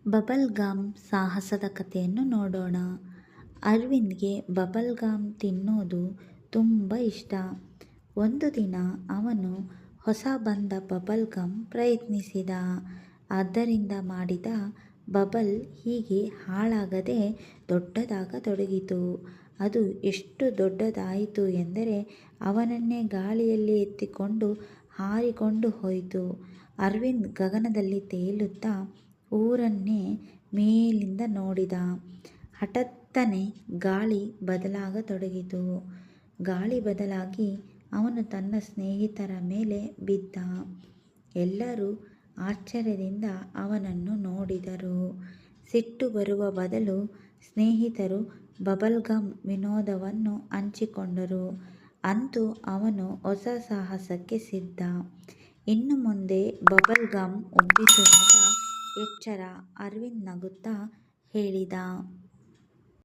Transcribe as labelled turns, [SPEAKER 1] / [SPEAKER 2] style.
[SPEAKER 1] Bubble gum ಸಾಹಸದ ಕಥೆಯನ್ನು ನೋಡೋಣ. ಅರವಿಂದ್ಗೆ ಬಬಲ್ ಗಮ್ ತಿನ್ನೋದು ತುಂಬ ಇಷ್ಟ. ಒಂದು ದಿನ ಅವನು ಹೊಸ ಬಂದ ಬಬಲ್ ಗಮ್ ಪ್ರಯತ್ನಿಸಿದ. ಅದರಿಂದ ಮಾಡಿದ ಬಬಲ್ ಹೀಗೆ ಹಾಳಾಗದೆ ದೊಡ್ಡದಾಗತೊಡಗಿತು. ಅದು ಎಷ್ಟು ದೊಡ್ಡದಾಯಿತು ಎಂದರೆ ಅವನನ್ನೇ ಗಾಳಿಯಲ್ಲಿ ಎತ್ತಿಕೊಂಡು ಹಾರಿಕೊಂಡು ಹೋಯಿತು. ಅರವಿಂದ್ ಗಗನದಲ್ಲಿ ತೇಲುತ್ತಾ ಊರನ್ನೇ ಮೇಲಿಂದ ನೋಡಿದ. ಹಠಾತ್ತನೆ ಗಾಳಿ ಬದಲಾಗತೊಡಗಿತು. ಗಾಳಿ ಬದಲಾಗಿ ಅವನು ತನ್ನ ಸ್ನೇಹಿತರ ಮೇಲೆ ಬಿದ್ದ. ಎಲ್ಲರೂ ಆಶ್ಚರ್ಯದಿಂದ ಅವನನ್ನು ನೋಡಿದರು. ಸಿಟ್ಟು ಬರುವ ಬದಲು ಸ್ನೇಹಿತರು ಬಬಲ್ ಗಮ್ ವಿನೋದವನ್ನು ಹಂಚಿಕೊಂಡರು. ಅಂತೂ ಅವನು ಹೊಸ ಸಾಹಸಕ್ಕೆ ಸಿದ್ಧ. ಇನ್ನು ಮುಂದೆ ಬಬಲ್ ಗಮ್ ಉಬ್ಬಿಸುವಾಗ ಎಚ್ಚರ, ಅರವಿಂದ್ ನಗುತ್ತಾ ಹೇಳಿದ.